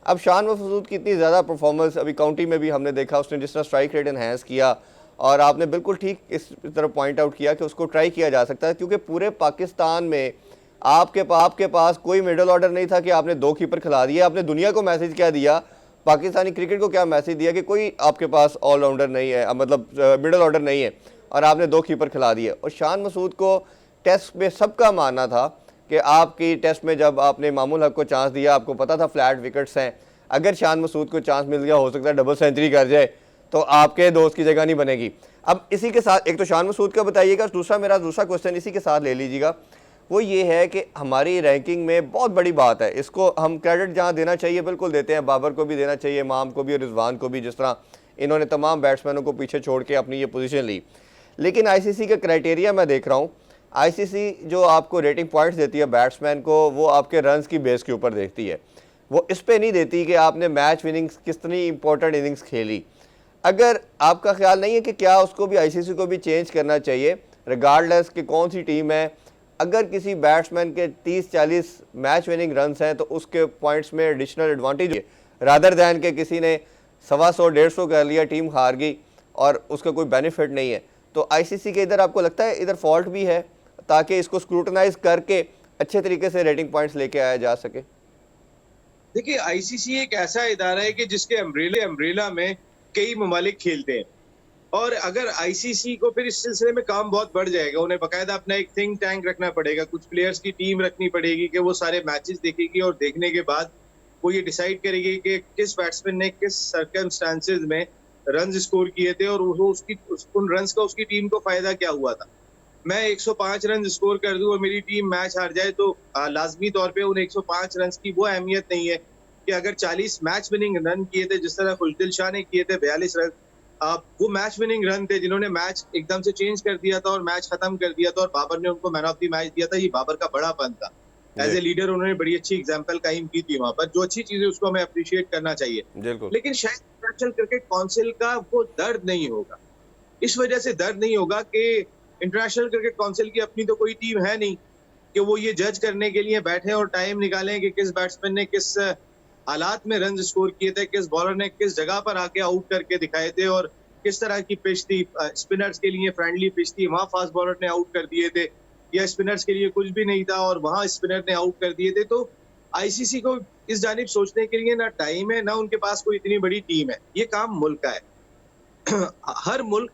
अब शान मसूद की इतनी ज़्यादा परफॉर्मेंस अभी काउंटी में भी हमने देखा, उसने जिस तरह स्ट्राइक रेट एनहेंस किया, और आपने बिल्कुल ठीक इस तरह पॉइंट आउट किया कि उसको ट्राई किया जा सकता है, क्योंकि पूरे पाकिस्तान में आपके पास कोई मिडल ऑर्डर नहीं था कि आपने 2 कीपर खिला दिए। आपने दुनिया को मैसेज क्या दिया, पाकिस्तानी क्रिकेट को क्या मैसेज दिया कि कोई आपके पास ऑलराउंडर नहीं है, मतलब मिडल ऑर्डर नहीं है, और आपने 2 कीपर खिला दिए। और शान मसूद को टेस्ट में सबका मानना था कि आपकी टेस्ट में जब आपने मामूल हक को चांस दिया, आपको पता था फ्लैट विकेट्स हैं, अगर शान मसूद को चांस मिल गया, हो सकता है डबल सेंचुरी कर जाए, तो आपके दोस्त की जगह नहीं बनेगी। अब इसी के साथ एक तो शान मसूद का बताइएगा, मेरा दूसरा क्वेश्चन इसी के साथ ले लीजिएगा, वो ये है कि हमारी रैंकिंग में बहुत बड़ी बात है, इसको हम क्रेडिट जहाँ देना चाहिए बिल्कुल देते हैं, बाबर को भी देना चाहिए, इमाम को भी और रिजवान को भी, जिस तरह इन्होंने तमाम बैट्समैनों को पीछे छोड़ के अपनी ये पोजीशन ली। लेकिन आईसीसी का क्राइटेरिया मैं देख रहा हूँ, आईसीसी जो आपको रेटिंग पॉइंट्स देती है बैट्समैन को, वो आपके रन्स की बेस के ऊपर देखती है, वो इस पर नहीं देती कि आपने मैच विनिंग्स कितनी इंपॉर्टेंट इनिंग्स खेली। अगर आपका ख्याल नहीं है कि क्या उसको भी आईसीसी को भी चेंज करना चाहिए, रिगार्डलेस कि कौन सी टीम है, अगर किसी बैट्समैन के 30-40 मैच विनिंग रन्स हैं तो उसके पॉइंट्स में एडिशनल एडवांटेज है, रादर दैन के किसी ने 125-150 कर लिया, टीम हार गई और उसका कोई बेनिफिट नहीं है। तो आईसीसी के इधर आपको लगता है इधर फॉल्ट भी है, ताकि इसको स्क्रूटनाइज करके अच्छे तरीके से रेटिंग पॉइंट्स लेके आया जा सके? देखिए, आईसीसी एक ऐसा इदारा है कि जिसके अम्ब्रेला में कई ममालिक खेलते हैं, और अगर आईसीसी को फिर इस सिलसिले में काम बहुत बढ़ जाएगा, उन्हें बाकायदा अपना एक थिंक टैंक रखना पड़ेगा, कुछ प्लेयर्स की टीम रखनी पड़ेगी कि वो सारे मैचेस देखेगी और देखने के बाद वो ये डिसाइड करेगी कि किस बैट्समैन ने किस सर्कमस्टांसेस में रन स्कोर किए थे और उन रन्स का उसकी टीम को फायदा क्या हुआ था। मैं 105 रन स्कोर कर दूं और मेरी टीम मैच हार जाए, तो लाजमी तौर पे उन 105 रन की वो अहमियत नहीं है कि अगर 40 मैच विनिंग रन किए थे, जिस तरह खुशदिल शाह ने किए थे 42 रन, वो मैच विनिंग रन थे जिन्होंने मैच एकदम से चेंज कर दिया था और मैच खत्म कर दिया था, और बाबर ने उनको मैन ऑफ द मैच दिया था। ये बाबर का बड़ापन था, एज ए लीडर उन्होंने बड़ी अच्छी एग्जांपल कायम की थी वहां पर, जो अच्छी चीजें उसको हमें अप्रिशिएट करना चाहिए। लेकिन शायद इंटरनेशनल क्रिकेट काउंसिल का वो दर्द नहीं होगा, इस वजह से दर्द नहीं होगा कि इंटरनेशनल क्रिकेट काउंसिल की अपनी तो कोई टीम है नहीं कि वो ये जज करने के लिए बैठे और टाइम निकालें कि किस बैट्समैन ने किस हालात में रन स्कोर किए थे, किस बॉलर ने किस जगह पर आके आउट करके दिखाए थे, और किस तरह की पिच थी। स्पिनर्स के लिए फ्रेंडली पिच थी, वहां फास्ट बॉलर ने आउट कर दिए थे, या स्पिनर्स के लिए कुछ भी नहीं था और वहां स्पिनर ने आउट कर दिए थे। तो आईसीसी को इस जानिब सोचने के लिए ना टाइम है, ना उनके पास कोई इतनी बड़ी टीम है। ये काम मुल्क का है। हर मुल्क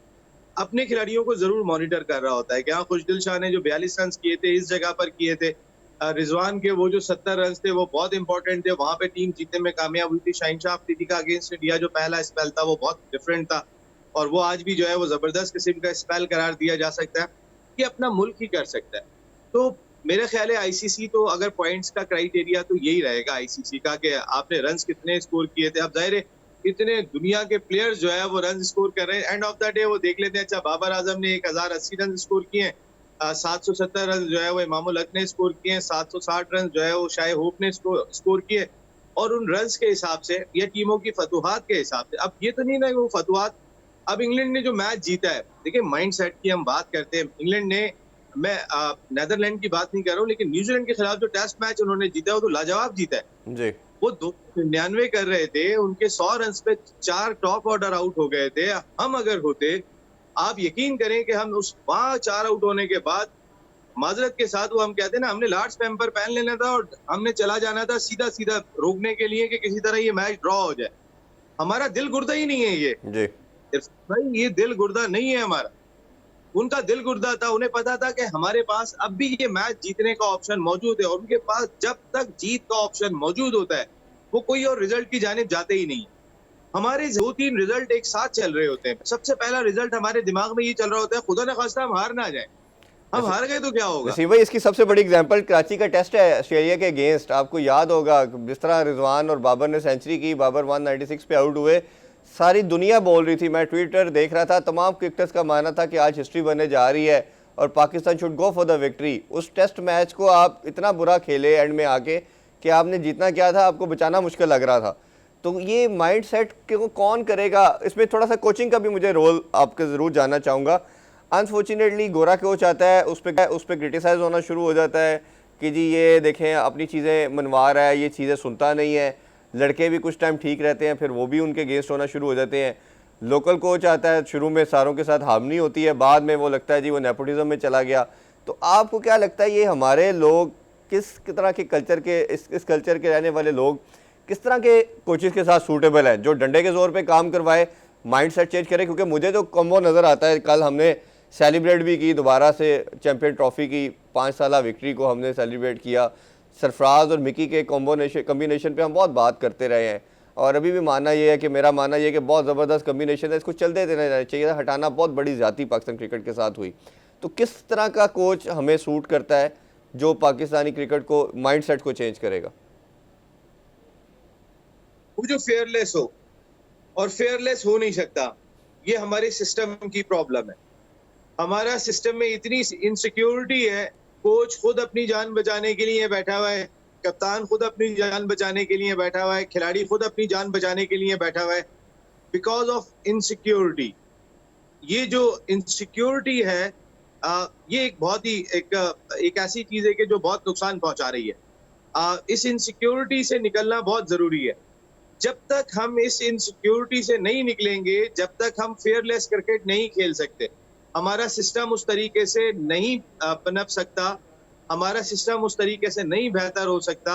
अपने खिलाड़ियों को जरूर मॉनिटर कर रहा होता है कि हाँ, खुशदिल शाह ने जो 42 रन किए थे इस जगह पर किए थे, रिजवान के वो जो 70 रन थे वो बहुत इंपॉर्टेंट थे, वहां पे टीम जीतने में कामयाब हुई थी। शाहिनशाह अफरीदी का अगेंस्ट इंडिया जो पहला स्पेल था वो बहुत डिफरेंट था, और वो आज भी जो है वो जबरदस्त किस्म का स्पेल करार दिया जा सकता है। ये अपना मुल्क ही कर सकता है। तो मेरा ख्याल है आईसीसी तो अगर पॉइंट्स का क्राइटेरिया तो यही रहेगा आईसीसी का कि आपने रन्स कितने स्कोर किए थे। अब जाहिर है इतने दुनिया के प्लेयर्स जो है वो रन स्कोर कर रहे हैं, एंड ऑफ द डे वो देख लेते हैं अच्छा बाबर आजम ने 1080 रन स्कोर किए हैं, 770 रन जो है वो इमामुल हक ने स्कोर किए हैं, 760 रन जो है वो शाय होप ने स्कोर किए, और उन रन्स के हिसाब से या टीमों की फतुहात के हिसाब से। अब ये तो नहीं ना वो फतुहात, अब इंग्लैंड ने जो मैच जीता है, देखिए माइंड सेट की हम बात करते हैं, इंग्लैंड ने, मैं नेदरलैंड की बात नहीं कर रहा हूँ, लेकिन न्यूजीलैंड के खिलाफ जो टेस्ट मैच उन्होंने जीता है वो तो लाजवाब जीता है। जी। वो 299 कर रहे थे, उनके 100 रन पे 4 टॉप ऑर्डर आउट हो गए थे। हम अगर होते, आप यकीन करें कि हम उस वहां 4 आउट होने के बाद माजरत के साथ वो हम कहते हैं ना, हमने लार्ज पैम्पर पहन लेना था और हमने चला जाना था सीधा सीधा रोकने के लिए कि किसी तरह ये मैच ड्रॉ हो जाए। हमारा दिल गुर्दा ही नहीं है ये जी। भाई, ये दिल गुर्दा नहीं है हमारा। उनका दिल गुर्दा था, उन्हें पता था कि हमारे पास अब भी ये मैच जीतने का ऑप्शन मौजूद है, और उनके पास जब तक जीत का ऑप्शन मौजूद होता है वो कोई और रिजल्ट की जानिब जाते ही नहीं। हमारे 2-3 रिजल्ट एक साथ चल रहे होते हैं। सबसे पहला रिजल्ट हमारे दिमाग में ये चल रहा होता है, खुदा न खास्ता हम हार ना जाए, हम हार गए तो क्या होगा। वसीम भाई, इसकी सबसे बड़ी एग्जांपल कराची का टेस्ट है ऑस्ट्रेलिया के अगेंस्ट। आपको याद होगा जिस तरह रिजवान और बाबर ने सेंचुरी की, बाबर 196 पे आउट हुए, सारी दुनिया बोल रही थी, मैं ट्विटर देख रहा था, तमाम क्रिकेटर्स का मानना था कि आज हिस्ट्री बनने जा रही है और Pakistan should go for the victory. उस टेस्ट मैच को आप इतना बुरा खेले एंड में आके कि आपने जीतना क्या था, आपको बचाना मुश्किल लग रहा था। तो ये माइंड सेट को कौन करेगा, इसमें थोड़ा सा कोचिंग का भी मुझे रोल आपके ज़रूर जानना चाहूँगा। अनफॉर्चुनेटली गोरा कोच आता है, उस पर क्रिटिसाइज होना शुरू हो जाता है कि जी ये देखें अपनी चीज़ें मनवा रहा है, ये चीज़ें सुनता नहीं है। लड़के भी कुछ टाइम ठीक रहते हैं, फिर वो भी उनके अगेंस्ट होना शुरू हो जाते हैं। लोकल कोच आता है, शुरू में सारों के साथ हार्मनी होती है, बाद में वो लगता है जी वो नेपोटिज्म में चला गया। तो आपको क्या लगता है ये हमारे लोग किस तरह के कल्चर के, इस कल्चर के रहने वाले लोग किस तरह के कोचेस के साथ सूटेबल हैं, जो डंडे के जोर पे काम करवाए, माइंड सेट चेंज करे? क्योंकि मुझे तो कॉम्बो नज़र आता है, कल हमने सेलिब्रेट भी की दोबारा से चैंपियन ट्रॉफी की 5 साला विक्ट्री को हमने सेलिब्रेट किया। सरफराज और मिकी के कॉम्बिनेशन पे हम बहुत बात करते रहे हैं, और अभी भी मानना ये है कि मेरा मानना ये है कि बहुत ज़बरदस्त कॉम्बिनेशन है, इसको चलते रहना चाहिए था। हटाना बहुत बड़ी ज़्यादती पाकिस्तान क्रिकेट के साथ हुई। तो किस तरह का कोच हमें सूट करता है जो पाकिस्तानी क्रिकेट को, माइंड सेट को चेंज करेगा? वो जो फेयरलेस हो, और फेयरलेस हो नहीं सकता, ये हमारे सिस्टम की प्रॉब्लम है। हमारा सिस्टम में इतनी इनसिक्योरिटी है, कोच खुद अपनी जान बचाने के लिए बैठा हुआ है, कप्तान खुद अपनी जान बचाने के लिए बैठा हुआ है, खिलाड़ी खुद अपनी जान बचाने के लिए बैठा हुआ है, बिकॉज ऑफ इनसिक्योरिटी। ये जो इनसिक्योरिटी है, ये एक बहुत ही एक ऐसी चीज है कि जो बहुत नुकसान पहुंचा रही है। इस इनसिक्योरिटी से निकलना बहुत जरूरी है। जब तक हम इस इनसिक्योरिटी से नहीं निकलेंगे, जब तक हम फेयरलेस क्रिकेट नहीं खेल सकते, हमारा सिस्टम उस तरीके से नहीं पनप सकता, हमारा सिस्टम उस तरीके से नहीं बेहतर हो सकता,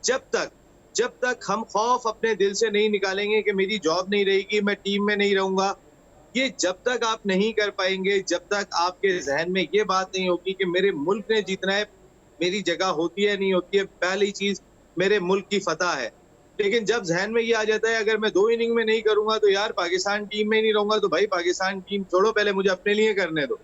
जब तक हम खौफ अपने दिल से नहीं निकालेंगे कि मेरी जॉब नहीं रहेगी, मैं टीम में नहीं रहूंगा। ये जब तक आप नहीं कर पाएंगे, जब तक आपके जहन में ये बात नहीं होगी कि मेरे मुल्क ने जीतना है, मेरी जगह होती है नहीं होती है, पहली चीज मेरे मुल्क की फतह है। लेकिन जब जहन में ये आ जाता है अगर मैं 2 इनिंग में नहीं करूंगा तो यार पाकिस्तान टीम में नहीं रहूंगा, तो भाई पाकिस्तान टीम छोड़ो, पहले मुझे अपने लिए करने दो।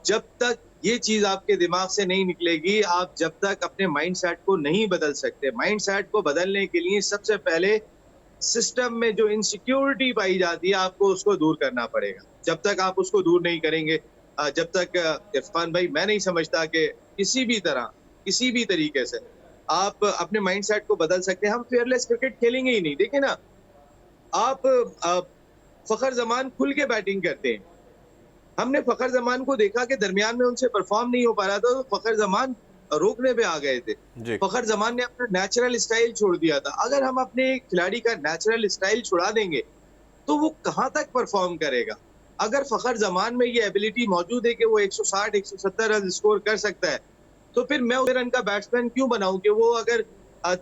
जब तक ये चीज आपके दिमाग से नहीं निकलेगी, आप जब तक अपने माइंड सेट को नहीं बदल सकते। माइंड सेट को बदलने के लिए सबसे पहले सिस्टम में जो इनसिक्योरिटी पाई जाती है, आपको उसको दूर करना पड़ेगा। जब तक आप उसको दूर नहीं करेंगे, जब तक इरफान भाई, मैं नहीं समझता कि किसी भी तरह, किसी भी तरीके से आप अपने माइंड सेट को बदल सकते हैं। हम फेयरलेस क्रिकेट खेलेंगे ही नहीं। देखिए ना, आप फखर जमान खुल के बैटिंग करते हैं, हमने फखर जमान को देखा कि दरमियान में उनसे परफॉर्म नहीं हो पा रहा था, तो फखर जमान रोकने पे आ गए थे। फखर जमान ने अपना नेचुरल स्टाइल छोड़ दिया था। अगर हम अपने खिलाड़ी का नेचुरल स्टाइल छुड़ा देंगे तो वो कहां तक परफॉर्म करेगा? अगर फखर जमान में ये एबिलिटी मौजूद है कि वो 160-170 रन स्कोर कर सकता है, तो फिर मैं उस रन का बैट्समैन क्यों बनाऊं कि वो अगर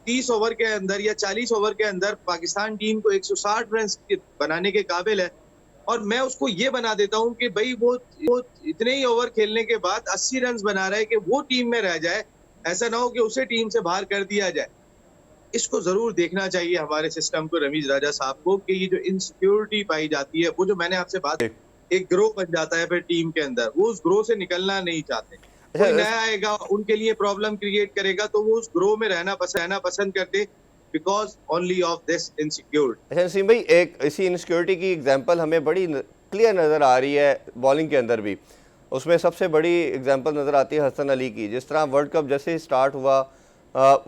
30 ओवर के अंदर या 40 ओवर के अंदर पाकिस्तान टीम को 160 रन बनाने के काबिल है, और मैं उसको ये बना देता हूं कि भाई वो इतने ही ओवर खेलने के बाद 80 रन बना रहा है कि वो टीम में रह जाए, ऐसा ना हो कि उसे टीम से बाहर कर दिया जाए। इसको जरूर देखना चाहिए हमारे सिस्टम को, रमीज राजा साहब को, कि ये जो इनसिक्योरिटी पाई जाती है, वो जो मैंने आपसे बात, एक ग्रोह बन जाता है फिर टीम के अंदर, वो उस ग्रोह से निकलना नहीं चाहते। कोई नया आएगा उनके लिए प्रॉब्लम क्रिएट करेगा, तो वो उस ग्रो में रहना पसंद करते because only of this insecure. अच्छा नसीम भाई, एक इसी इनसिक्योरिटी की एग्जांपल हमें बड़ी क्लियर नज़र आ रही है बॉलिंग के अंदर भी। उसमें सबसे बड़ी एग्जांपल नज़र आती है हसन अली की। जिस तरह वर्ल्ड कप जैसे ही स्टार्ट हुआ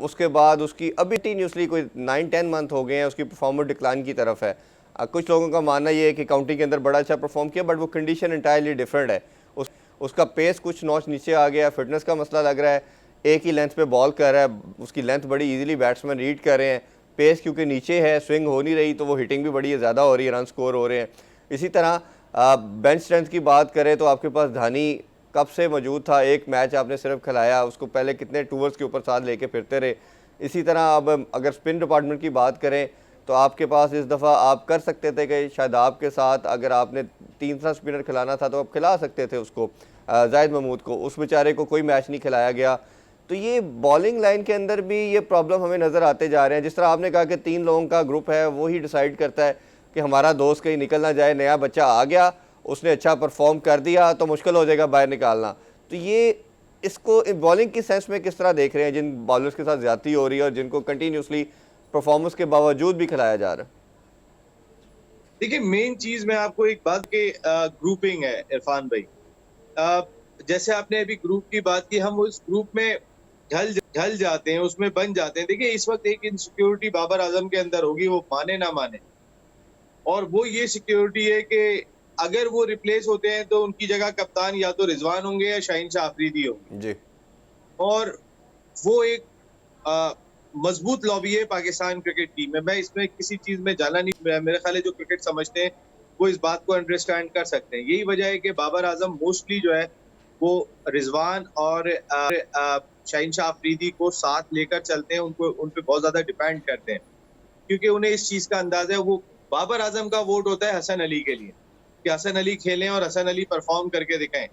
उसके बाद उसकी अभी कंटिन्यूसली कोई 9-10 मंथ हो गए हैं उसकी परफॉर्मेंस डिक्लाइन की तरफ है। कुछ लोगों का मानना ये है कि काउंटी के अंदर बड़ा अच्छा परफॉर्म किया, बट वो कंडीशन इंटायरली डिफरेंट है। उसका पेस कुछ नॉच नीचे आ गया, फिटनेस का मसला लग रहा है, एक ही लेंथ पे बॉल कर रहा है, उसकी लेंथ बड़ी इजीली बैट्समैन रीड कर रहे हैं, पेस क्योंकि नीचे है, स्विंग हो नहीं रही, तो वो हिटिंग भी बड़ी ज़्यादा हो रही है, रन स्कोर हो रहे हैं। इसी तरह बेंच स्ट्रेंथ की बात करें तो आपके पास धानी कब से मौजूद था, एक मैच आपने सिर्फ खिलाया, उसको पहले कितने टूर्स के ऊपर साथ लेके फिरते रहे। इसी तरह अब अगर स्पिन डिपार्टमेंट की बात करें तो आपके पास इस दफ़ा आप कर सकते थे कि शायद आपके साथ अगर आपने 3 स्पिनर खिलाना था तो आप खिला सकते थे उसको, जाहिद महमूद को। उस बेचारे को कोई मैच नहीं खिलाया गया। तो ये बॉलिंग लाइन के अंदर भी ये प्रॉब्लम हमें नज़र आते जा रहे हैं। जिस तरह आपने कहा कि 3 लोगों का ग्रुप है, वो ही डिसाइड करता है कि हमारा दोस्त कहीं निकल ना जाए, नया बच्चा आ गया, उसने अच्छा परफॉर्म कर दिया तो मुश्किल हो जाएगा बाहर निकालना। तो ये इसको बॉलिंग की सेंस में किस तरह देख रहे हैं, जिन बॉलर्स के साथ ज्यादती हो रही है और जिनको कंटिन्यूसली परफॉर्मेंस के बावजूद भी खिलाया जा रहा है? देखिए, मेन चीज मैं आपको एक बात के ग्रुपिंग है इरफान भाई। जैसे आपने अभी ग्रुप की बात की, हम उस ग्रुप में ढल जाते हैं, उसमें बन जाते हैं। देखिए, इस वक्त एक इनसिक्योरिटी बाबर आजम के अंदर होगी, वो माने ना माने, और वो ये सिक्योरिटी है कि अगर वो रिप्लेस होते हैं तो उनकी जगह कप्तान या तो रिजवान होंगे या शाहीन शाह अफरीदी होंगे जी। और वो एक मजबूत लॉबी है पाकिस्तान क्रिकेट टीम में। मैं इसमें किसी चीज में जाना नहीं, मेरे ख्याल है जो क्रिकेट समझते हैं वो इस बात को अंडरस्टैंड कर सकते हैं। यही वजह है कि बाबर आजम मोस्टली जो है वो रिजवान और शाहीन शाह अफरीदी को साथ लेकर चलते हैं, उनको उन पर बहुत ज्यादा डिपेंड करते हैं, क्योंकि उन्हें इस चीज का अंदाजा है। वो बाबर आजम का वोट होता है हसन अली के लिए कि हसन अली खेलें और हसन अली परफॉर्म करके दिखाएं।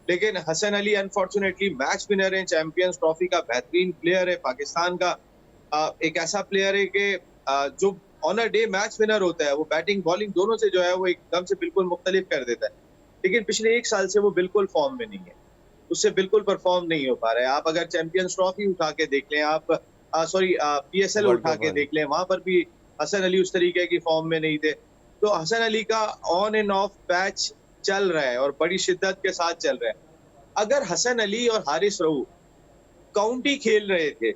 लेकिन Hasan Ali unfortunately match winner है, चैंपियंस ट्रॉफी का बेहतरीन प्लेयर है, पाकिस्तान का एक ऐसा प्लेयर है कि जो on a day match winner होता है, वो बैटिंग बॉलिंग दोनों से जो है वो एकदम से बिल्कुल मुख्तलिफ कर देता है। लेकिन पिछले 1 साल से वो बिल्कुल फॉर्म में नहीं है, उससे बिल्कुल परफॉर्म नहीं हो पा रहा है। आप अगर चैंपियंस ट्रॉफी उठा के देख लें, आप सॉरी PSL उठा के देख लें, वहां पर भी हसन अली उस तरीके की फॉर्म में नहीं थे। तो हसन अली का ऑन एंड ऑफ पैच चल रहा है और बड़ी शिद्दत के साथ चल रहा है। अगर हसन अली और हारिस रऊफ काउंटी खेल रहे थे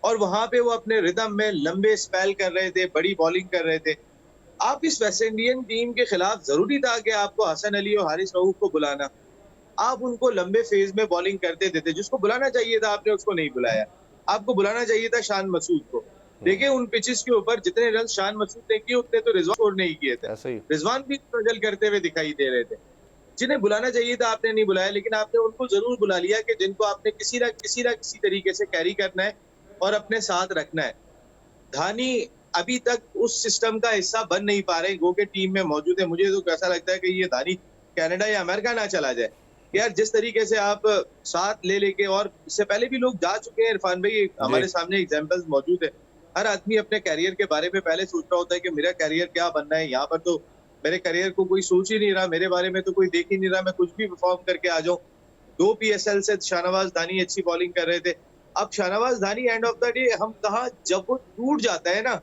और वहां पे वो अपने रिदम में लंबे स्पेल कर रहे थे, बड़ी बॉलिंग कर रहे थे, आप इस वेस्ट इंडियन टीम के खिलाफ जरूरी था कि आपको हसन अली और हारिस रऊफ को बुलाना। आप उनको लंबे फेज में बॉलिंग करते देते, जिसको बुलाना चाहिए था आपने उसको नहीं बुलाया। आपको बुलाना चाहिए था शान मसूद को। देखिए, उन पिचेस के ऊपर जितने रन शान मसूद ने किए उतने तो रिजवान और नहीं किए थे। रिजवान भी स्ट्रगल करते हुए दिखाई दे रहे थे। जिन्हें बुलाना चाहिए था आपने नहीं बुलाया, लेकिन आपने उनको जरूर बुला लिया कि जिनको आपने किसी ना किसी तरीके से कैरी करना है और अपने साथ रखना है। धानी अभी तक उस सिस्टम का हिस्सा बन नहीं पा रहे, गो के टीम में मौजूद है। मुझे तो कैसा लगता है कि ये धानी कनाडा या अमेरिका ना चला जाए यार। जिस तरीके से आप साथ ले लेके, और इससे पहले भी लोग जा चुके हैं इरफान भाई, हमारे सामने एग्जांपल्स मौजूद है। हर आदमी अपने कैरियर के बारे में पहले सोच रहा होता है कि मेरा कैरियर क्या बनना है। यहाँ पर तो मेरे कैरियर को कोई सोच ही नहीं रहा, मेरे बारे में तो कोई देख ही नहीं रहा, मैं कुछ भी परफॉर्म करके आ जाऊं। 2 PSL से शाहनवाज दानी अच्छी बॉलिंग कर रहे थे। अब शाहनवाज दानी एंड ऑफ द डे हम कहा, जब वो टूट जाता है ना,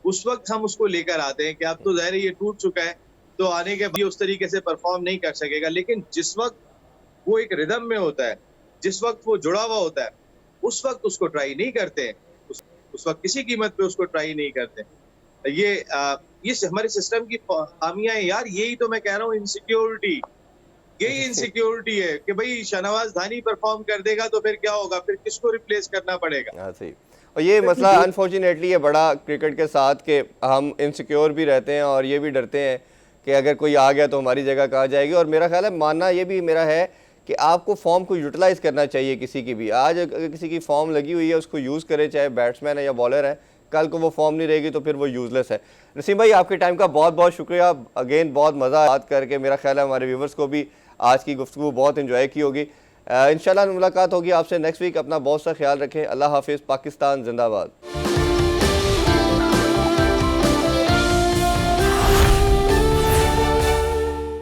उस वक्त हम उसको लेकर आते हैं कि अब तो ज़ाहिर है ये टूट चुका है, तो आने के बाद उस तरीके से परफॉर्म नहीं कर सकेगा। लेकिन जिस वक्त वो एक रिदम में होता है, जिस वक्त वो जुड़ा हुआ होता है, उस वक्त उसको ट्राई नहीं करते हैं, उस वक्त किसी कीमत पे उसको ट्राई नहीं करते। ये हमारे सिस्टम की खामियां है यार। यही तो मैं कह रहा हूँ, इनसिक्योरिटी, यही इनसिक्योरिटी है कि भाई शाहनवाज धानी परफॉर्म कर देगा तो फिर क्या होगा, फिर किसको रिप्लेस करना पड़ेगा। सही। और ये मसला अनफॉर्चुनेटली ये बड़ा क्रिकेट के साथ कि हम इनसिक्योर भी रहते हैं और ये भी डरते हैं कि अगर कोई आ गया तो हमारी जगह कहाँ जाएगी। और मेरा ख्याल है, मानना ये भी मेरा है कि आपको फॉर्म को यूटिलाइज़ करना चाहिए किसी की भी। आज अगर किसी की फॉर्म लगी हुई है उसको यूज़ करे, चाहे बैट्समैन है या बॉलर है। कल को वो फॉर्म नहीं रहेगी तो फिर वो यूज़लेस है। नसीम भाई, आपके टाइम का बहुत बहुत शुक्रिया। अगेन बहुत मज़ा बात करके, मेरा ख्याल है हमारे व्यूवर्स को भी आज की गुफ्तगू बहुत इन्जॉय की होगी। इंशाल्लाह मुलाकात होगी आपसे नेक्स्ट वीक। अपना बहुत सा ख्याल रखें। अल्लाह हाफिज़। पाकिस्तान जिंदाबाद।